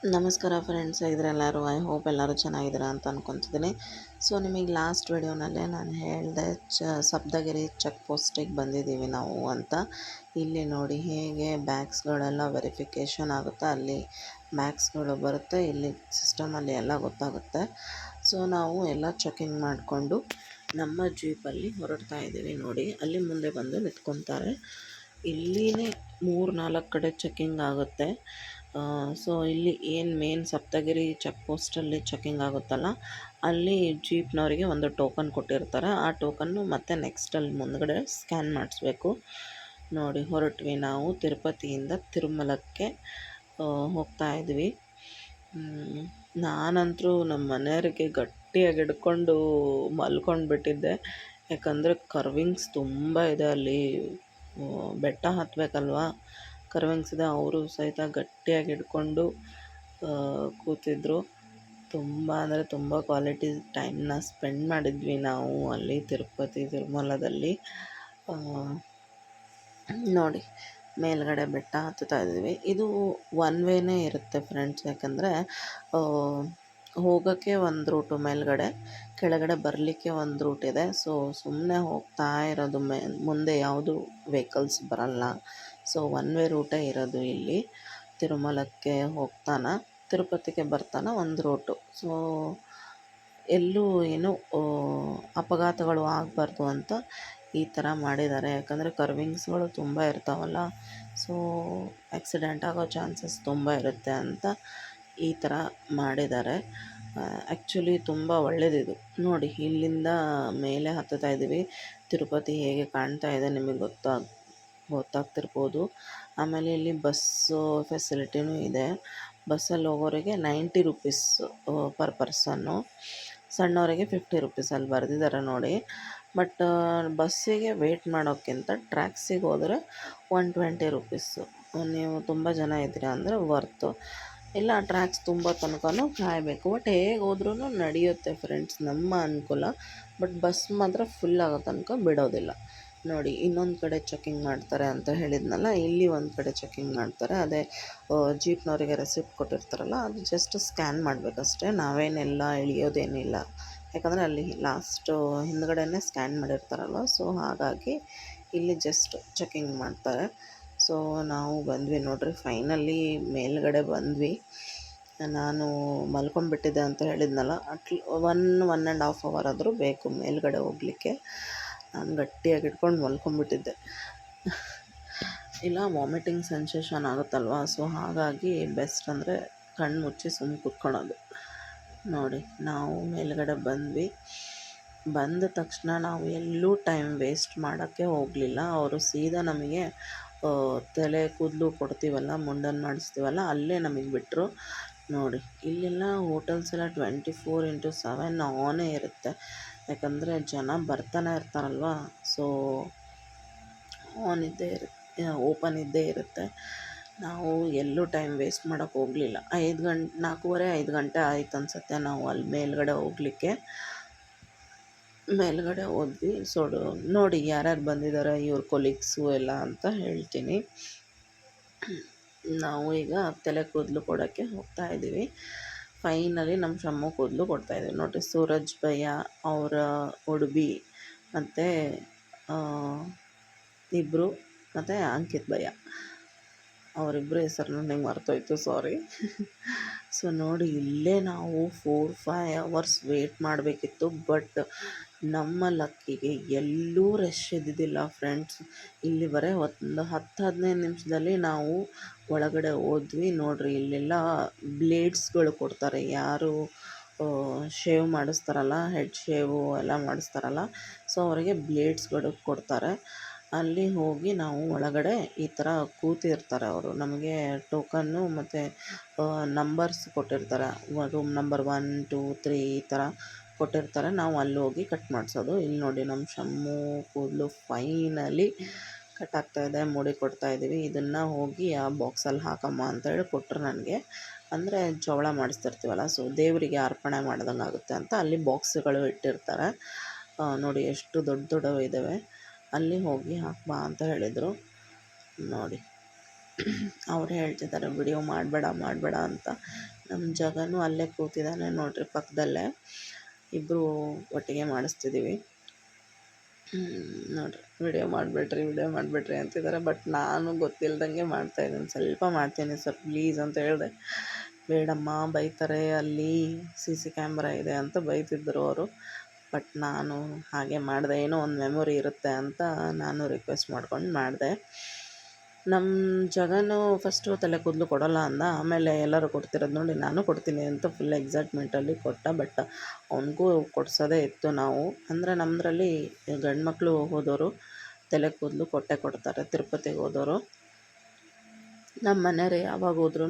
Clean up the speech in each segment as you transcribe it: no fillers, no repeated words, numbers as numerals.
ನಮಸ್ಕಾರ ಫ್ರೆಂಡ್ಸ್, ಹೇಗಿದ್ರೆ ಎಲ್ಲರೂ. I hope ಎಲ್ಲರೂ ಚೆನ್ನಾಗಿದ್ದೀರಾ ಅಂತ ಅಂದ್ಕೊತಿದ್ದೀನಿ. ಸೊ ನಿಮಗೆ ಲಾಸ್ಟ್ ವಿಡಿಯೋನಲ್ಲೇ ನಾನು ಹೇಳಿದೆ, ಸಪ್ತಗಿರಿ ಚೆಕ್ ಪೋಸ್ಟಿಗೆ ಬಂದಿದ್ದೀವಿ ನಾವು ಅಂತ. ಇಲ್ಲಿ ನೋಡಿ ಹೇಗೆ ಬ್ಯಾಗ್ಸ್ಗಳೆಲ್ಲ ವೆರಿಫಿಕೇಷನ್ ಆಗುತ್ತೆ, ಅಲ್ಲಿ ಬ್ಯಾಗ್ಸ್ಗಳು ಬರುತ್ತೆ, ಇಲ್ಲಿ ಸಿಸ್ಟಮಲ್ಲಿ ಎಲ್ಲ ಗೊತ್ತಾಗುತ್ತೆ. ಸೊ ನಾವು ಎಲ್ಲ ಚೆಕಿಂಗ್ ಮಾಡಿಕೊಂಡು ನಮ್ಮ ಜೀಪಲ್ಲಿ ಹೊರಡ್ತಾ ಇದ್ದೀವಿ. ನೋಡಿ ಅಲ್ಲಿ ಮುಂದೆ ಬಂದು ನಿಂತ್ಕೊತಾರೆ. ಇಲ್ಲಿನೇ 3-4 ಕಡೆ ಚೆಕಿಂಗ್ ಆಗುತ್ತೆ. ಸೊ ಇಲ್ಲಿ ಏನು ಮೇನ್ ಸಪ್ತಗಿರಿ ಚೆಕ್ ಪೋಸ್ಟಲ್ಲಿ ಚೆಕಿಂಗ್ ಆಗುತ್ತಲ್ಲ, ಅಲ್ಲಿ ಜೀಪ್ನವರಿಗೆ ಒಂದು ಟೋಕನ್ ಕೊಟ್ಟಿರ್ತಾರೆ. ಆ ಟೋಕನ್ನು ಮತ್ತೆ ನೆಕ್ಸ್ಟಲ್ಲಿ ಮುಂದ್ಗಡೆ ಸ್ಕ್ಯಾನ್ ಮಾಡಿಸ್ಬೇಕು. ನೋಡಿ ಹೊರಟ್ವಿ ನಾವು ತಿರುಪತಿಯಿಂದ ತಿರುಮಲಕ್ಕೆ ಹೋಗ್ತಾ ಇದ್ವಿ. ನಾನಂತರೂ ನಮ್ಮ ಮನೆಯವರಿಗೆ ಗಟ್ಟಿಯಾಗಿ ಹಿಡ್ಕೊಂಡು ಮಲ್ಕೊಂಡು ಬಿಟ್ಟಿದ್ದೆ. ಯಾಕಂದರೆ ಕರ್ವಿಂಗ್ಸ್ ತುಂಬ ಇದೆ ಅಲ್ಲಿ, ಬೆಟ್ಟ ಹತ್ತಬೇಕಲ್ವಾ, ಕರ್ವಿಂಗ್ಸ್ ಇದೆ. ಅವರು ಸಹಿತ ಗಟ್ಟಿಯಾಗಿ ಹಿಡ್ಕೊಂಡು ಕೂತಿದ್ರು. ತುಂಬ ಅಂದರೆ ತುಂಬ ಕ್ವಾಲಿಟಿ ಟೈಮ್ನ ಸ್ಪೆಂಡ್ ಮಾಡಿದ್ವಿ ನಾವು ಅಲ್ಲಿ ತಿರುಮಲದಲ್ಲಿ. ನೋಡಿ ಮೇಲ್ಗಡೆ ಬೆಟ್ಟ ಹತ್ತುತ್ತಾ ಇದ್ವಿ. ಇದು ಒನ್ ವೇನೇ ಇರುತ್ತೆ ಫ್ರೆಂಡ್ಸ್, ಯಾಕಂದರೆ ಹೋಗೋಕ್ಕೆ ಒಂದು ರೂಟು ಮೇಲ್ಗಡೆ, ಕೆಳಗಡೆ ಬರಲಿಕ್ಕೆ ಒಂದು ರೂಟ್ ಇದೆ. ಸೊ ಸುಮ್ಮನೆ ಹೋಗ್ತಾ ಇರೋದು, ಮುಂದೆ ಯಾವುದು ವೆಹಿಕಲ್ಸ್ ಬರಲ್ಲ. ಸೊ ಒನ್ ವೇ ರೂಟೇ ಇರೋದು ಇಲ್ಲಿ. ತಿರುಮಲಕ್ಕೆ ಹೋಗ್ತಾನ, ತಿರುಪತಿಗೆ ಬರ್ತಾನ ಒಂದು ರೂಟು. ಸೊ ಎಲ್ಲೂ ಏನು ಅಪಘಾತಗಳು ಆಗಬಾರ್ದು ಅಂತ ಈ ಥರ ಮಾಡಿದ್ದಾರೆ. ಯಾಕಂದರೆ ಕರ್ವಿಂಗ್ಸ್ಗಳು ತುಂಬ ಇರ್ತಾವಲ್ಲ, ಸೊ ಆಕ್ಸಿಡೆಂಟ್ ಆಗೋ ಚಾನ್ಸಸ್ ತುಂಬ ಇರುತ್ತೆ ಅಂತ ಈ ಥರ ಮಾಡಿದ್ದಾರೆ. ಆ್ಯಕ್ಚುಲಿ ತುಂಬ ಒಳ್ಳೆಯದಿದು. ನೋಡಿ ಇಲ್ಲಿಂದ ಮೇಲೆ ಹತ್ತುತ್ತಾ ಇದ್ದೀವಿ. ತಿರುಪತಿ ಹೇಗೆ ಕಾಣ್ತಾ ಇದೆ ನಿಮಗೆ ಗೊತ್ತಾಗ್ತಿರ್ಬೋದು. ಆಮೇಲೆ ಇಲ್ಲಿ ಬಸ್ಸು ಫೆಸಿಲಿಟಿನೂ ಇದೆ. ಬಸ್ಸಲ್ಲಿ ಹೋಗೋರಿಗೆ 90 ರುಪೀಸ್ ಪರ್ ಪರ್ಸನ್ನು, ಸಣ್ಣವರಿಗೆ 50 ರುಪೀಸ್ ಅಲ್ಲಿ ಬರೆದಿದ್ದಾರೆ ನೋಡಿ. ಬಟ್ ಬಸ್ಸಿಗೆ ವೆಯ್ಟ್ ಮಾಡೋಕ್ಕಿಂತ ಟ್ಯಾಕ್ಸಿಗೆ ಹೋದರೆ 120 ರುಪೀಸು. ನೀವು ತುಂಬ ಜನ ಇದ್ದೀರಾ ಅಂದರೆ ವರ್ತು. ಇಲ್ಲ ಟ್ರ್ಯಾಕ್ಸ್ ತುಂಬ ತನಕನೂ ಕಾಯಬೇಕು. ಬಟ್ ಹೇಗೆ ಹೋದ್ರೂ ನಡೆಯುತ್ತೆ ಫ್ರೆಂಡ್ಸ್, ನಮ್ಮ ಅನುಕೂಲ. ಬಟ್ ಬಸ್ ಮಾತ್ರ ಫುಲ್ ಆಗೋ ತನಕ ಬಿಡೋದಿಲ್ಲ. ನೋಡಿ ಇನ್ನೊಂದು ಕಡೆ ಚೆಕಿಂಗ್ ಮಾಡ್ತಾರೆ ಅಂತ ಹೇಳಿದ್ನಲ್ಲ, ಇಲ್ಲಿ ಒಂದು ಕಡೆ ಚೆಕಿಂಗ್ ಮಾಡ್ತಾರೆ. ಅದೇ ಜೀಪ್ನವರಿಗೆ ರೆಸಿಪ್ಟ್ ಕೊಟ್ಟಿರ್ತಾರಲ್ಲ, ಅದು ಜಸ್ಟ್ ಸ್ಕ್ಯಾನ್ ಮಾಡಬೇಕಷ್ಟೇ. ನಾವೇನೆಲ್ಲ ಇಳಿಯೋದೇನಿಲ್ಲ, ಯಾಕಂದರೆ ಅಲ್ಲಿ ಲಾಸ್ಟು ಹಿಂದ್ಗಡೆನೇ ಸ್ಕ್ಯಾನ್ ಮಾಡಿರ್ತಾರಲ್ವ. ಸೊ ಹಾಗಾಗಿ ಇಲ್ಲಿ ಜಸ್ಟ್ ಚೆಕಿಂಗ್ ಮಾಡ್ತಾರೆ. ಸೊ ನಾವು ಬಂದ್ವಿ ನೋಡ್ರಿ, ಫೈನಲಿ ಮೇಲ್ಗಡೆ ಬಂದ್ವಿ. ನಾನು ಮಲ್ಕೊಂಡ್ಬಿಟ್ಟಿದ್ದೆ ಅಂತ ಹೇಳಿದ್ನಲ್ಲ, 1.5 ಅವರ್ ಆದರೂ ಬೇಕು ಮೇಲ್ಗಡೆ ಹೋಗಲಿಕ್ಕೆ. ನಾನು ಗಟ್ಟಿಯಾಗಿ ಇಟ್ಕೊಂಡು ಮಲ್ಕೊಂಡ್ಬಿಟ್ಟಿದ್ದೆ. ಇಲ್ಲ ವಾಮಿಟಿಂಗ್ ಸೆನ್ಸೇಷನ್ ಆಗುತ್ತಲ್ವ, ಸೊ ಹಾಗಾಗಿ ಬೆಸ್ಟ್ ಅಂದರೆ ಕಣ್ಣು ಮುಚ್ಚಿ ಸುಮ್ಮನೆ ಕುತ್ಕೊಳ್ಳೋದು. ನೋಡಿ ನಾವು ಮೇಲ್ಗಡೆ ಬಂದ್ವಿ. ಬಂದ ತಕ್ಷಣ ನಾವು ಎಲ್ಲೂ ಟೈಮ್ ವೇಸ್ಟ್ ಮಾಡೋಕ್ಕೆ ಹೋಗಲಿಲ್ಲ. ಅವರು ಸೀದಾ ನಮಗೆ ತಲೆ ಕೂದಲು ಕೊಡ್ತೀವಲ್ಲ, ಮುಂಡನ್ನು ಮಾಡಿಸ್ತೀವಲ್ಲ, ಅಲ್ಲೇ ನಮಗೆ ಬಿಟ್ಟರು. ನೋಡಿ ಇಲ್ಲೆಲ್ಲ ಹೋಟೆಲ್ಸ್ ಎಲ್ಲ 24x7 ಆನೇ ಇರುತ್ತೆ. ಯಾಕಂದರೆ ಜನ ಬರ್ತಾನೆ ಇರ್ತಾರಲ್ವ, ಸೊ ಆನ್ ಇದ್ದೇ ಇರುತ್ತೆ, ಓಪನ್ ಇದ್ದೇ ಇರುತ್ತೆ. ನಾವು ಎಲ್ಲೂ ಟೈಮ್ ವೇಸ್ಟ್ ಮಾಡೋಕ್ಕೆ ಹೋಗಲಿಲ್ಲ. 4:30-5 ಗಂಟೆ ಆಯ್ತು ಅನಿಸುತ್ತೆ ನಾವು ಅಲ್ಲಿ ಮೇಲ್ಗಡೆ ಹೋಗಲಿಕ್ಕೆ. ಮೇಲ್ಗಡೆ ಹೋದ್ವಿ. ನೋಡಿ ಯಾರ್ಯಾರು ಬಂದಿದ್ದಾರೆ, ಇವ್ರ ಕೊಲೀಗ್ಸು ಎಲ್ಲ ಅಂತ ಹೇಳ್ತೀನಿ. ನಾವು ಈಗ ತಲೆ ಕೂದಲು ಕೊಡೋಕ್ಕೆ ಹೋಗ್ತಾ ಇದ್ದೀವಿ. ಫೈನಲಿ ನಮ್ಮ ಶಮ್ಮು ಕೂದಲು ಕೊಡ್ತಾಯಿದ್ದೀವಿ. ನೋಡಿ ಸೂರಜ್ ಭಯ್ಯ, ಅವರ ಉಡುಬಿ ಮತ್ತು ಇಬ್ಬರು, ಮತ್ತು ಅಂಕಿತ್ ಭಯ್ಯ, ಅವರಿಬ್ಬರು ಹೆಸರು ನನಗೆ ಮರ್ತೋಯ್ತು, ಸಾರಿ. ಸೊ ನೋಡಿ ಇಲ್ಲೇ ನಾವು 4-5 ಅವರ್ಸ್ ವೇಟ್ ಮಾಡಬೇಕಿತ್ತು. ಬಟ್ ನಮ್ಮ ಲಕ್ಕಿಗೆ ಎಲ್ಲೂ ರಶ್ ಇದ್ದಿದ್ದಿಲ್ಲ ಫ್ರೆಂಡ್ಸ್. ಇಲ್ಲಿ ಬರೀ ಒಂದು 10-15 ನಿಮಿಷದಲ್ಲಿ ನಾವು ಒಳಗಡೆ ಹೋದ್ವಿ. ನೋಡಿರಿ ಇಲ್ಲೆಲ್ಲ ಬ್ಲೇಡ್ಸ್ಗಳು ಕೊಡ್ತಾರೆ. ಯಾರು ಶೇವ್ ಮಾಡಿಸ್ತಾರಲ್ಲ, ಹೆಡ್ ಶೇವು ಎಲ್ಲ ಮಾಡಿಸ್ತಾರಲ್ಲ, ಸೊ ಅವರಿಗೆ ಬ್ಲೇಡ್ಸ್ಗಳು ಕೊಡ್ತಾರೆ. ಅಲ್ಲಿ ಹೋಗಿ ನಾವು ಒಳಗಡೆ ಈ ಥರ ಕೂತಿರ್ತಾರೆ ಅವರು. ನಮಗೆ ಟೋಕನ್ನು ಮತ್ತು ನಂಬರ್ಸ್ ಕೊಟ್ಟಿರ್ತಾರೆ. ರೂಮ್ ನಂಬರ್ 1, 2, 3 ಈ ಥರ ಕೊಟ್ಟಿರ್ತಾರೆ. ನಾವು ಅಲ್ಲಿ ಹೋಗಿ ಕಟ್ ಮಾಡಿಸೋದು. ಇಲ್ಲಿ ನೋಡಿ ನಮ್ಮ ಶಮ್ಮು ಕೂದಲು ಫೈನಲಿ ಕಟ್ ಆಗ್ತಾಯಿದೆ, ಮುಡಿ ಕೊಡ್ತಾಯಿದ್ದೀವಿ. ಇದನ್ನು ಹೋಗಿ ಆ ಬಾಕ್ಸಲ್ಲಿ ಹಾಕಮ್ಮ ಅಂತೇಳಿ ಕೊಟ್ಟರು ನನಗೆ. ಅಂದರೆ ಜವಳ ಮಾಡಿಸ್ತಿರ್ತೀವಲ್ಲ, ಸೊ ದೇವರಿಗೆ ಅರ್ಪಣೆ ಮಾಡ್ದಂಗೆ ಆಗುತ್ತೆ ಅಂತ ಅಲ್ಲಿ ಬಾಕ್ಸ್ಗಳು ಇಟ್ಟಿರ್ತಾರೆ. ನೋಡಿ ಎಷ್ಟು ದೊಡ್ಡ ದೊಡ್ಡವು ಇದ್ದಾವೆ. ಅಲ್ಲಿ ಹೋಗಿ ಹಾಕ್ಬಾ ಅಂತ ಹೇಳಿದರು. ನೋಡಿ ಅವ್ರು ಹೇಳ್ತಿದ್ದಾರೆ ವಿಡಿಯೋ ಮಾಡಬೇಡ ಅಂತ. ನಮ್ಮ ಜಗನೂ ಅಲ್ಲೇ ಕೂತಿದ್ದಾನೆ ನೋಡಿರಿ ಪಕ್ಕದಲ್ಲೇ, ಇಬ್ಬರು ಒಟ್ಟಿಗೆ ಮಾಡಿಸ್ತಿದ್ದೀವಿ. ನೋಡಿರಿ ವಿಡಿಯೋ ಮಾಡಿಬಿಡ್ರಿ ಅಂತಿದ್ದಾರೆ. ಬಟ್ ನಾನು ಗೊತ್ತಿಲ್ದಂಗೆ ಮಾಡ್ತಾಯಿದ್ದೀನಿ, ಸ್ವಲ್ಪ ಮಾಡ್ತೀನಿ ಸರ್ ಪ್ಲೀಸ್ ಅಂತ ಹೇಳಿದೆ. ಬೇಡಮ್ಮ ಬೈತಾರೆ, ಅಲ್ಲಿ CC ಕ್ಯಾಮ್ರಾ ಇದೆ ಅಂತ ಬೈತಿದ್ದರು ಅವರು. ಬಟ್ ನಾನು ಹಾಗೆ ಮಾಡಿದೆ, ಏನೋ ಒಂದು ಮೆಮೊರಿ ಇರುತ್ತೆ ಅಂತ ನಾನು ರಿಕ್ವೆಸ್ಟ್ ಮಾಡ್ಕೊಂಡು ಮಾಡಿದೆ. ನಮ್ಮ ಜಗನು ಫಸ್ಟು ತಲೆ ಕೂದಲು ಕೊಡೋಲ್ಲ ಅಂದ, ಆಮೇಲೆ ಎಲ್ಲರೂ ಕೊಡ್ತಿರೋದು ನೋಡಿ ನಾನು ಕೊಡ್ತೀನಿ ಅಂತ ಫುಲ್ ಎಕ್ಸೈಟ್ಮೆಂಟಲ್ಲಿ ಕೊಟ್ಟ. ಬಟ್ ಅವನಿಗೂ ಕೊಡ್ಸೋದೇ ಇತ್ತು ನಾವು, ಅಂದರೆ ನಮ್ಮದ್ರಲ್ಲಿ ಗಂಡು ಮಕ್ಕಳು ಹೋದವರು ತಲೆ ಕೂದಲು ಕೊಡ್ತಾರೆ. ತಿರುಪತಿಗೆ ಹೋದವರು ನಮ್ಮ ಮನೆಯವ್ರು ಯಾವಾಗ ಹೋದ್ರೂ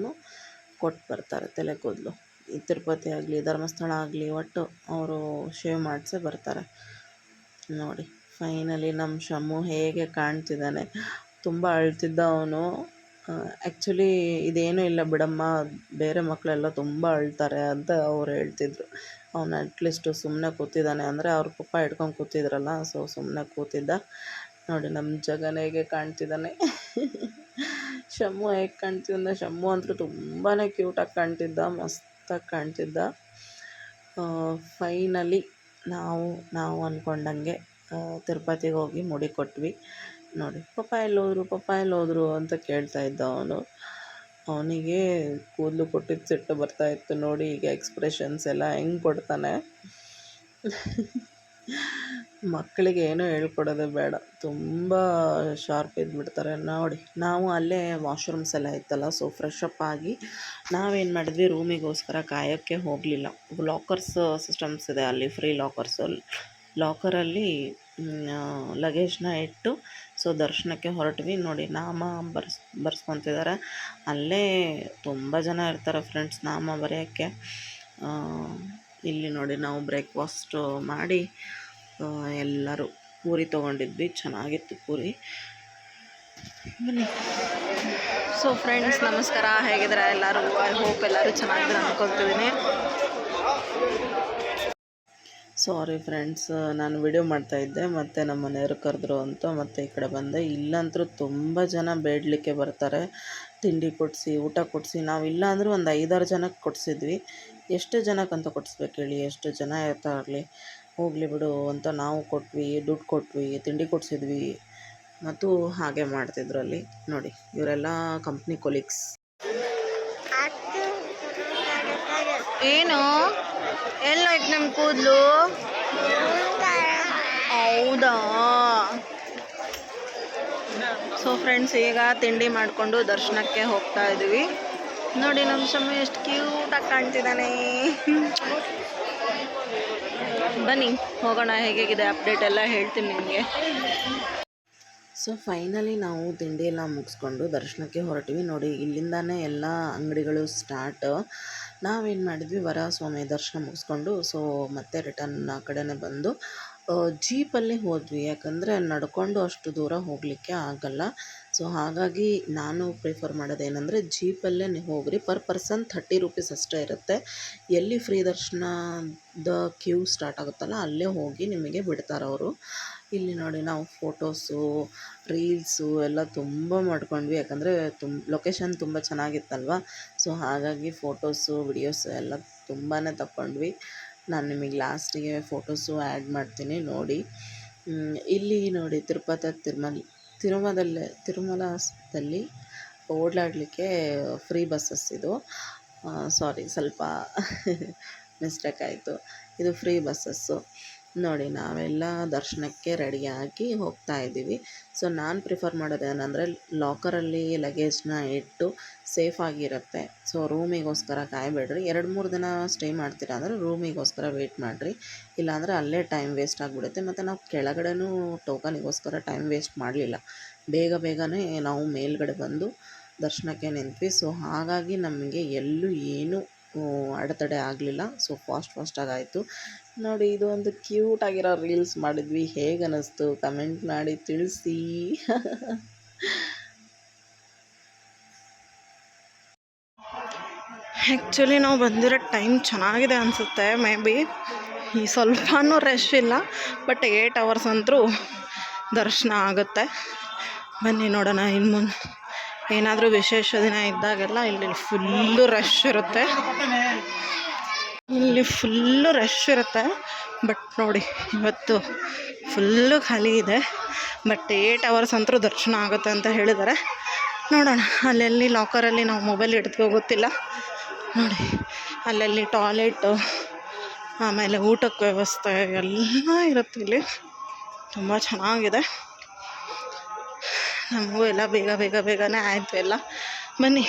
ಕೊಟ್ಟು ಬರ್ತಾರೆ ತಲೆ ಕೂದಲು. ಈ ತಿರುಪತಿ ಆಗಲಿ ಧರ್ಮಸ್ಥಳ ಆಗಲಿ ಒಟ್ಟು ಅವರು ಶೇವ್ ಮಾಡಿಸೇ ಬರ್ತಾರೆ. ನೋಡಿ ಫೈನಲಿ ನಮ್ಮ ಶಮ್ಮು ಹೇಗೆ ಕಾಣ್ತಿದ್ದಾನೆ. ತುಂಬ ಅಳ್ತಿದ್ದ ಅವನು. ಆ್ಯಕ್ಚುಲಿ ಇದೇನೂ ಇಲ್ಲ ಬಿಡಮ್ಮ, ಬೇರೆ ಮಕ್ಕಳೆಲ್ಲ ತುಂಬ ಅಳ್ತಾರೆ ಅಂತ ಅವ್ರು ಹೇಳ್ತಿದ್ರು. ಅವನು ಅಟ್ಲೀಸ್ಟು ಸುಮ್ಮನೆ ಕೂತಿದ್ದಾನೆ, ಅಂದರೆ ಅವ್ರ ಪಪ್ಪ ಹಿಡ್ಕೊಂಡು ಕೂತಿದ್ರಲ್ಲ, ಸೊ ಸುಮ್ಮನೆ ಕೂತಿದ್ದ. ನೋಡಿ ನಮ್ಮ ಜಗನ್ ಹೇಗೆ ಕಾಣ್ತಿದ್ದಾನೆ. ಶಮ್ಮು ಹೇಗೆ ಕಾಣ್ತಿದ್ದ, ಶಮ್ಮು ಅಂತೂ ತುಂಬಾ ಕ್ಯೂಟಾಗಿ ಕಾಣ್ತಿದ್ದ, ಮಸ್ತಾಗಿ ಕಾಣ್ತಿದ್ದ. ಫೈನಲಿ ನಾವು ಅಂದ್ಕೊಂಡಂಗೆ ತಿರುಪತಿಗೆ ಹೋಗಿ ಮುಡಿ ಕೊಟ್ವಿ. ನೋಡಿ ಪಪ್ಪ ಎಲ್ಲೋದ್ರು ಅಂತ ಕೇಳ್ತಾ ಇದ್ದ ಅವನು. ಅವನಿಗೆ ಕೂದಲು ಕೊಟ್ಟಿದ್ದು ಸಿಟ್ಟು ಬರ್ತಾಯಿತ್ತು ನೋಡಿ. ಈಗ ಎಕ್ಸ್ಪ್ರೆಷನ್ಸ್ ಎಲ್ಲ ಹೆಂಗೆ ಕೊಡ್ತಾನೆ. ಮಕ್ಕಳಿಗೆ ಏನೂ ಹೇಳ್ಕೊಡೋದೇ ಬೇಡ, ತುಂಬ ಶಾರ್ಪ್ ಇದ್ಬಿಡ್ತಾರೆ. ನೋಡಿ ನಾವು ಅಲ್ಲೇ ವಾಶ್ರೂಮ್ಸ್ ಎಲ್ಲ ಇತ್ತಲ್ಲ, ಸೊ ಫ್ರೆಶ್ ಅಪ್ ಆಗಿ ನಾವೇನು ಮಾಡಿದ್ವಿ, ರೂಮಿಗೋಸ್ಕರ ಕಾಯೋಕ್ಕೆ ಹೋಗಲಿಲ್ಲ. ಲಾಕರ್ಸ್ ಸಿಸ್ಟಮ್ಸ್ ಇದೆ ಅಲ್ಲಿ, ಫ್ರೀ ಲಾಕರಲ್ಲಿ ಲಗೇಜ್ನ ಇಟ್ಟು ಸೊ ದರ್ಶನಕ್ಕೆ ಹೊರಟ್ವಿ. ನೋಡಿ ನಾಮ ಬರ್ಸ್ಕೊತಿದ್ದಾರೆ. ಅಲ್ಲೇ ತುಂಬ ಜನ ಇರ್ತಾರೆ ಫ್ರೆಂಡ್ಸ್ ನಾಮ ಬರೆಯೋಕ್ಕೆ. ಇಲ್ಲಿ ನೋಡಿ ನಾವು ಬ್ರೇಕ್ಫಾಸ್ಟು ಮಾಡಿ ಎಲ್ಲರೂ ಪೂರಿ ತೊಗೊಂಡಿದ್ವಿ, ಚೆನ್ನಾಗಿತ್ತು ಪೂರಿ. ಬನ್ನಿ. ಸೊ ಫ್ರೆಂಡ್ಸ್ ನಮಸ್ಕಾರ, ಹೇಗಿದ್ದಾರೆ ಎಲ್ಲರೂ? ಐ ಹೋಪ್ ಎಲ್ಲರೂ ಚೆನ್ನಾಗಿದ್ದಾರೆ ಅಂದ್ಕೊಳ್ತಿದ್ದೀನಿ. ಸಾರಿ ಫ್ರೆಂಡ್ಸ್, ನಾನು ವಿಡಿಯೋ ಮಾಡ್ತಾಯಿದ್ದೆ, ಮತ್ತು ನಮ್ಮ ಮನೆಯವರು ಕರೆದ್ರು ಅಂತ ಮತ್ತೆ ಈ ಕಡೆ ಬಂದೆ. ಇಲ್ಲಂತರೂ ತುಂಬ ಜನ ಬೇಡಲಿಕ್ಕೆ ಬರ್ತಾರೆ, ತಿಂಡಿ ಕೊಡಿಸಿ ಊಟ ಕೊಡಿಸಿ. ನಾವು ಇಲ್ಲ ಅಂದರೂ ಒಂದು 5-6 ಜನಕ್ಕೆ ಕೊಡಿಸಿದ್ವಿ. ಎಷ್ಟು ಜನಕ್ಕಂತ ಕೊಡಿಸ್ಬೇಕು ಹೇಳಿ, ಎಷ್ಟು ಜನ ಇರ್ತಾರಲಿ, ಹೋಗಲಿ ಬಿಡು ಅಂತ ನಾವು ಕೊಟ್ವಿ, ದುಡ್ಡು ಕೊಟ್ವಿ, ತಿಂಡಿ ಕೊಡಿಸಿದ್ವಿ. ಮತ್ತು ಹಾಗೆ ಮಾಡ್ತಿದ್ರು ಅಲ್ಲಿ. ನೋಡಿ ಇವರೆಲ್ಲ ಕಂಪ್ನಿ ಕೊಲೀಗ್ಸ್. ಏನು ಎಲ್ಲೋಯ್ತು ನಮ್ಮ ಕೂದಲು? ಹೌದಾ? ಸೊ ಫ್ರೆಂಡ್ಸ್ ಈಗ ತಿಂಡಿ ಮಾಡಿಕೊಂಡು ದರ್ಶನಕ್ಕೆ ಹೋಗ್ತಾ ಇದ್ದೀವಿ. ನೋಡಿ ನಮ್ಮ ಶಮ್ಮು ಎಷ್ಟು ಕ್ಯೂಟಾಗಿ ಕಾಣ್ತಿದ್ದಾನೆ. ಬನ್ನಿ ಹೋಗೋಣ, ಹೇಗಿದೆ ಅಪ್ಡೇಟ್ ಎಲ್ಲ ಹೇಳ್ತೀನಿ ನಿಮಗೆ. ಸೊ ಫೈನಲಿ ನಾವು ತಿಂಡಿ ಎಲ್ಲ ಮುಗಿಸ್ಕೊಂಡು ದರ್ಶನಕ್ಕೆ ಹೊರಟ್ವಿ. ನೋಡಿ ಇಲ್ಲಿಂದಾನೇ ಎಲ್ಲ ಅಂಗಡಿಗಳು ಸ್ಟಾರ್ಟ್. ನಾವೇನು ಮಾಡಿದ್ವಿ, ವರಸ್ವಾಮಿ ದರ್ಶನ ಮುಗಿಸ್ಕೊಂಡು ಸೊ ಮತ್ತೆ ರಿಟರ್ನ್ ಆ ಕಡೆನೇ ಬಂದು ಜೀಪಲ್ಲಿ ಹೋದ್ವಿ. ಯಾಕಂದರೆ ನಡ್ಕೊಂಡು ಅಷ್ಟು ದೂರ ಹೋಗಲಿಕ್ಕೆ ಆಗಲ್ಲ. ಸೊ ಹಾಗಾಗಿ ನಾನು ಪ್ರಿಫರ್ ಮಾಡೋದೇನೆಂದರೆ ಜೀಪಲ್ಲೇ ಹೋಗ್ರಿ. ಪರ್ ಪರ್ಸನ್ 30 ರೂಪೀಸ್ ಅಷ್ಟೇ ಇರುತ್ತೆ. ಎಲ್ಲಿ ಫ್ರೀ ದರ್ಶನದ ಕ್ಯೂ ಸ್ಟಾರ್ಟ್ ಆಗುತ್ತಲ್ಲ ಅಲ್ಲೇ ಹೋಗಿ ನಿಮಗೆ ಬಿಡ್ತಾರೆ ಅವರು. ಇಲ್ಲಿ ನೋಡಿ ನಾವು ಫೋಟೋಸು ರೀಲ್ಸು ಎಲ್ಲ ತುಂಬ ಮಾಡ್ಕೊಂಡ್ವಿ. ಯಾಕಂದರೆ ಲೊಕೇಶನ್ ತುಂಬ ಚೆನ್ನಾಗಿತ್ತಲ್ವ, ಸೊ ಹಾಗಾಗಿ ಫೋಟೋಸು ವಿಡಿಯೋಸು ಎಲ್ಲ ತುಂಬಾ ತಗೊಂಡ್ವಿ. ನಾನು ನಿಮಗೆ ಲಾಸ್ಟಿಗೆ ಫೋಟೋಸು ಆ್ಯಡ್ ಮಾಡ್ತೀನಿ ನೋಡಿ. ಇಲ್ಲಿ ನೋಡಿ ತಿರುಮಲದಲ್ಲಿ ಓಡಾಡಲಿಕ್ಕೆ ಫ್ರೀ ಬಸ್ಸಸ್ ಇದು. ಸಾರಿ ಸ್ವಲ್ಪ ಮಿಸ್ಟೇಕ್ ಆಯಿತು. ಇದು ಫ್ರೀ ಬಸ್ಸಸ್ಸು. ನೋಡಿ ನಾವೆಲ್ಲ ದರ್ಶನಕ್ಕೆ ರೆಡಿಯಾಗಿ ಹೋಗ್ತಾ ಇದ್ದೀವಿ. ಸೊ ನಾನು ಪ್ರಿಫರ್ ಮಾಡೋದೇನೆಂದರೆ ಲಾಕರಲ್ಲಿ ಲಗೇಜ್ನ ಇಟ್ಟು ಸೇಫಾಗಿರುತ್ತೆ. ಸೊ ರೂಮಿಗೋಸ್ಕರ ಕಾಯಬೇಡ್ರಿ. 2-3 ದಿನ ಸ್ಟೇ ಮಾಡ್ತೀರಾ ಅಂದರೆ ರೂಮಿಗೋಸ್ಕರ ವೆಯ್ಟ್ ಮಾಡಿರಿ, ಇಲ್ಲಾಂದರೆ ಅಲ್ಲೇ ಟೈಮ್ ವೇಸ್ಟ್ ಆಗಿಬಿಡುತ್ತೆ. ಮತ್ತು ನಾವು ಕೆಳಗಡೆನೂ ಟೋಕನಿಗೋಸ್ಕರ ಟೈಮ್ ವೇಸ್ಟ್ ಮಾಡಲಿಲ್ಲ, ಬೇಗನೆ ನಾವು ಮೇಲ್ಗಡೆ ಬಂದು ದರ್ಶನಕ್ಕೆ ನಿಂತ್ವಿ. ಸೊ ಹಾಗಾಗಿ ನಮಗೆ ಎಲ್ಲೂ ಏನೂ ಅಡೆತಡೆ ಆಗಲಿಲ್ಲ. ಸೊ ಫಾಸ್ಟಾಗಿ ಆಯಿತು. ನೋಡಿ ಇದು ಒಂದು ಕ್ಯೂಟಾಗಿರೋ ರೀಲ್ಸ್ ಮಾಡಿದ್ವಿ, ಹೇಗೆ ಅನ್ನಿಸ್ತು ಕಮೆಂಟ್ ಮಾಡಿ ತಿಳಿಸಿ. ಆ್ಯಕ್ಚುಲಿ ನಾವು ಬಂದಿರೋ ಟೈಮ್ ಚೆನ್ನಾಗಿದೆ ಅನಿಸುತ್ತೆ. ಮೇ ಬಿ ಈ ಸ್ವಲ್ಪನೂ ರಶ್ ಇಲ್ಲ, ಬಟ್ 8 hours ಅಂತೂ ದರ್ಶನ ಆಗುತ್ತೆ. ಬನ್ನಿ ನೋಡೋಣ ಇನ್ನು ಏನಾದರೂ ವಿಶೇಷ ದಿನ ಇದ್ದಾಗೆಲ್ಲ ಇಲ್ಲಿ ಫುಲ್ಲು ರಶ್ ಇರುತ್ತೆ. ಇಲ್ಲಿ ಫುಲ್ಲು ರಶ್ ಇರುತ್ತೆ. ಬಟ್ ನೋಡಿ ಇವತ್ತು ಫುಲ್ಲು ಖಾಲಿ ಇದೆ. ಬಟ್ 8 ಅವರ್ಸ್ ಅಂತೂ ದರ್ಶನ ಆಗುತ್ತೆ ಅಂತ ಹೇಳಿದ್ದಾರೆ. ನೋಡೋಣ. ಅಲ್ಲೆಲ್ಲಿ ಲಾಕರಲ್ಲಿ ನಾವು ಮೊಬೈಲ್ ಇಡ್ತೀವೋ ಗೊತ್ತಿಲ್ಲ. ನೋಡಿ ಅಲ್ಲಲ್ಲಿ ಟಾಯ್ಲೆಟು, ಆಮೇಲೆ ಊಟಕ್ಕೆ ವ್ಯವಸ್ಥೆ ಎಲ್ಲ ಇರುತ್ತೆ ಇಲ್ಲಿ. ತುಂಬ ಚೆನ್ನಾಗಿದೆ. ನಮಗೂ ಎಲ್ಲ ಬೇಗನೆ ಆಯಿತು ಎಲ್ಲ. ಬನ್ನಿ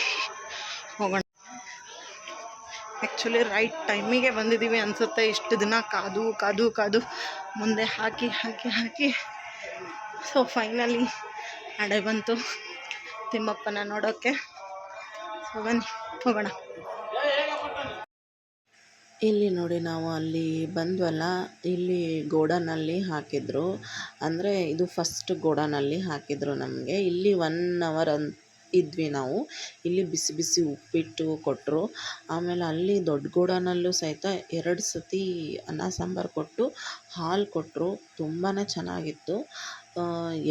ಹೋಗೋಣ. ಆ್ಯಕ್ಚುಲಿ ರೈಟ್ ಟೈಮಿಗೆ ಬಂದಿದ್ದೀವಿ ಅನಿಸುತ್ತೆ. ಇಷ್ಟು ದಿನ ಕಾದು ಮುಂದೆ ಹಾಕಿ ಸೊ ಫೈನಲಿ ಅಡೆ ಬಂತು ತಿಮ್ಮಪ್ಪನ ನೋಡೋಕ್ಕೆ. ಸೊ ಬನ್ನಿ ಹೋಗೋಣ. ಇಲ್ಲಿ ನೋಡಿ ನಾವು ಅಲ್ಲಿ ಬಂದ್ವಲ್ಲ, ಇಲ್ಲಿ ಗೋಡನಲ್ಲಿ ಹಾಕಿದ್ರು. ಅಂದರೆ ಇದು ಫಸ್ಟ್ ಗೋಡನಲ್ಲಿ ಹಾಕಿದ್ರು ನಮಗೆ. ಇಲ್ಲಿ 1 ಅವರ್ ಇದ್ವಿ ನಾವು. ಇಲ್ಲಿ ಬಿಸಿ ಉಪ್ಪಿಟ್ಟು ಕೊಟ್ಟರು. ಆಮೇಲೆ ಅಲ್ಲಿ ದೊಡ್ಡ ಗೋಡನಲ್ಲೂ ಸಹಿತ 2 ಸತಿ ಅನ್ನ ಸಾಂಬಾರು ಕೊಟ್ಟು ಹಾಲು ಕೊಟ್ಟರು. ತುಂಬಾ ಚೆನ್ನಾಗಿತ್ತು.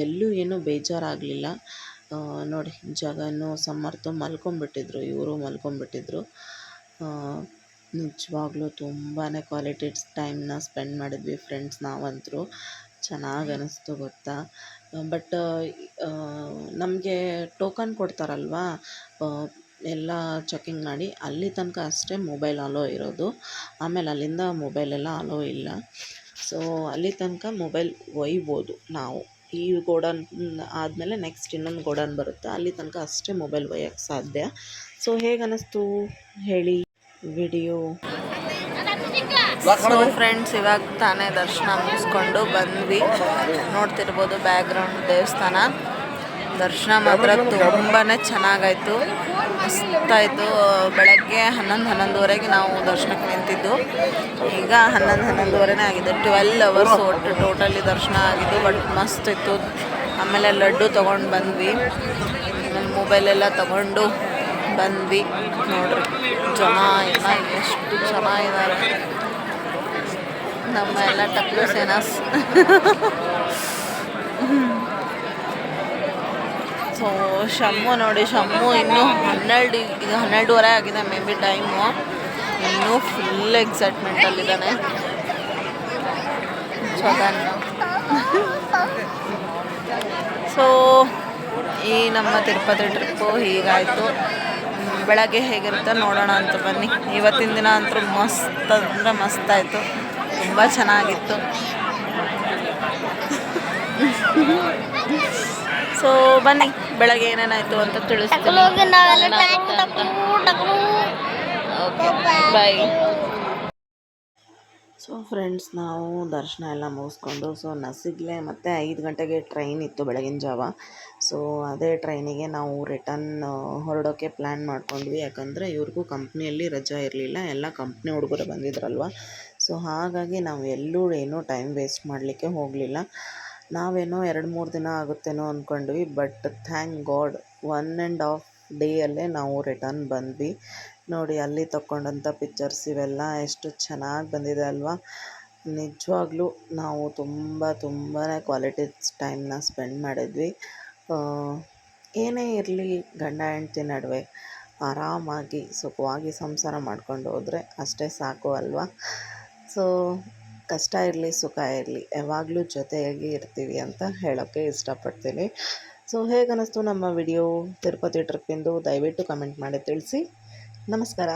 ಎಲ್ಲೂ ಏನೂ ಬೇಜಾರಾಗಲಿಲ್ಲ. ನೋಡಿ ಜಗನು ಸಮರ್ಥು ಮಲ್ಕೊಂಬಿಟ್ಟಿದ್ರು, ಇವರು ಮಲ್ಕೊಂಬಿಟ್ಟಿದ್ರು. ನಿಜವಾಗ್ಲೂ ತುಂಬಾ ಕ್ವಾಲಿಟಿ ಟೈಮ್ನ ಸ್ಪೆಂಡ್ ಮಾಡಿದ್ವಿ ಫ್ರೆಂಡ್ಸ್ ನಾವಂತರೂ. ಚೆನ್ನಾಗಿ ಅನ್ನಿಸ್ತು ಗೊತ್ತಾ. ಬಟ್ ನಮಗೆ ಟೋಕನ್ ಕೊಡ್ತಾರಲ್ವಾ, ಎಲ್ಲ ಚೆಕಿಂಗ್ ಮಾಡಿ ಅಲ್ಲಿ ತನಕ ಅಷ್ಟೇ ಮೊಬೈಲ್ ಅಲೋ ಇರೋದು. ಆಮೇಲೆ ಅಲ್ಲಿಂದ ಮೊಬೈಲೆಲ್ಲ ಅಲೋ ಇಲ್ಲ. ಸೊ ಅಲ್ಲಿ ತನಕ ಮೊಬೈಲ್ ಒಯ್ಬೋದು ನಾವು. ಈ ಗೋಡನ್ ಆದಮೇಲೆ ನೆಕ್ಸ್ಟ್ ಇನ್ನೊಂದು ಗೋಡನ್ ಬರುತ್ತೆ, ಅಲ್ಲಿ ತನಕ ಅಷ್ಟೇ ಮೊಬೈಲ್ ಒಯ್ಯೋಕ್ಕೆ ಸಾಧ್ಯ. ಸೊ ಹೇಗೆ ಅನ್ನಿಸ್ತು ಹೇಳಿ ವಿಡಿಯೋ. ಸೊ ಫ್ರೆಂಡ್ಸ್, ಇವಾಗ ತಾನೇ ದರ್ಶನ ಮುಗಿಸ್ಕೊಂಡು ಬಂದ್ವಿ. ನೋಡ್ತಿರ್ಬೋದು ಬ್ಯಾಕ್ಗ್ರೌಂಡ್ ದೇವಸ್ಥಾನ. ದರ್ಶನ ಮಾತ್ರ ತುಂಬಾ ಚೆನ್ನಾಗಾಯಿತು, ಮಸ್ತಾಯಿತು. ಬೆಳಗ್ಗೆ 11-11:30ಗೆ ನಾವು ದರ್ಶನಕ್ಕೆ ನಿಂತಿದ್ದು. ಈಗ 11-11:30 ಆಗಿದೆ. 12 ಅವರ್ಸ್ ಒಟ್ಟು ಟೋಟಲಿ ದರ್ಶನ ಆಗಿದ್ದು. ಬಟ್ ಮಸ್ತ್ ಇತ್ತು. ಆಮೇಲೆ ಲಡ್ಡು ತೊಗೊಂಡು ಬಂದ್ವಿ. ಆಮೇಲೆ ಮೊಬೈಲೆಲ್ಲ ತೊಗೊಂಡು ಬಂದ್ವಿ. ನೋಡ್ರಿ ಜನ ಎಲ್ಲ ಎಷ್ಟು ಚೆನ್ನಾಗಿದ್ದಾರೆ. ನಮ್ಮ ಎಲ್ಲ ಟಕ್ಲು ಸೇನಾಸ್. ಸೊ ಶಮ್ಮು ನೋಡಿ, ಶಮ್ಮು ಇನ್ನೂ 12:30 ಆಗಿದೆ ಮೇ ಬಿ ಟೈಮು. ಇನ್ನೂ ಫುಲ್ ಎಕ್ಸೈಟ್ಮೆಂಟಲ್ಲಿದ್ದಾನೆ. ಸೊ ಈ ನಮ್ಮ ತಿರುಪತಿ ಟ್ರಿಪ್ಪು ಹೀಗಾಯಿತು. ಬೆಳಗ್ಗೆ ಹೇಗಿರುತ್ತೆ ನೋಡೋಣ ಅಂತ ಬನ್ನಿ. ಇವತ್ತಿನ ದಿನ ಅಂತೂ ಮಸ್ತ್ ಅಂದರೆ ಮಸ್ತಾಯಿತು. ತುಂಬ ಚೆನ್ನಾಗಿತ್ತು. ಸೊ ಬನ್ನಿ ಬೆಳಗ್ಗೆ ಏನೇನಾಯಿತು ಅಂತ ತಿಳಿಸ್ತೀನಿ. Okay bye. ಸೊ ಫ್ರೆಂಡ್ಸ್, ನಾವು ದರ್ಶನ ಎಲ್ಲ ಮುಗಿಸ್ಕೊಂಡು ನಸಿಗ್ಲೆ ಮತ್ತು 5 ಗಂಟೆಗೆ ಟ್ರೈನ್ ಇತ್ತು ಬೆಳಗಿನ ಜಾವ. ಸೊ ಅದೇ ಟ್ರೈನಿಗೆ ನಾವು ರಿಟರ್ನ್ ಹೊರಡೋಕ್ಕೆ ಪ್ಲ್ಯಾನ್ ಮಾಡ್ಕೊಂಡ್ವಿ. ಯಾಕಂದರೆ ಇವ್ರಿಗೂ ಕಂಪ್ನಿಯಲ್ಲಿ ರಜಾ ಇರಲಿಲ್ಲ, ಎಲ್ಲ ಕಂಪ್ನಿ ಹುಡುಗರು ಬಂದಿದ್ರಲ್ವ. ಸೊ ಹಾಗಾಗಿ ನಾವು ಎಲ್ಲೂ ಏನೂ ಟೈಮ್ ವೇಸ್ಟ್ ಮಾಡಲಿಕ್ಕೆ ಹೋಗಲಿಲ್ಲ. ನಾವೇನೋ 2-3 ದಿನ ಆಗುತ್ತೇನೋ ಅಂದ್ಕೊಂಡ್ವಿ. ಬಟ್ ಥ್ಯಾಂಕ್ ಗಾಡ್ 1.5 ಡೇಯಲ್ಲೇ ನಾವು ರಿಟರ್ನ್ ಬಂದ್ವಿ. ನೋಡಿ ಅಲ್ಲಿ ತಗೊಂಡಂಥ ಪಿಕ್ಚರ್ಸ್ ಇವೆಲ್ಲ ಎಷ್ಟು ಚೆನ್ನಾಗಿ ಬಂದಿದೆ ಅಲ್ವಾ. ನಿಜವಾಗ್ಲೂ ನಾವು ತುಂಬಾ ಕ್ವಾಲಿಟಿ ಟೈಮ್ನ ಸ್ಪೆಂಡ್ ಮಾಡಿದ್ವಿ. ಏನೇ ಇರಲಿ ಗಂಡ ಹೆಂಡ್ತಿ ನಡುವೆ ಆರಾಮಾಗಿ ಸುಖವಾಗಿ ಸಂಸಾರ ಮಾಡ್ಕೊಂಡು ಹೋದರೆ ಅಷ್ಟೇ ಸಾಕು ಅಲ್ವಾ. ಸೊ ಕಷ್ಟ ಇರಲಿ ಸುಖ ಇರಲಿ ಯಾವಾಗಲೂ ಜೊತೆಯಾಗಿ ಇರ್ತೀವಿ ಅಂತ ಹೇಳೋಕ್ಕೆ ಇಷ್ಟಪಡ್ತೀನಿ. ಸೊ ಹೇಗೆ ಅನ್ನಿಸ್ತು ನಮ್ಮ ವಿಡಿಯೋ ತಿರುಪತಿ ಟ್ರಿಪ್ಪಿಂದು ದಯವಿಟ್ಟು ಕಮೆಂಟ್ ಮಾಡಿ ತಿಳಿಸಿ. ನಮಸ್ಕಾರ.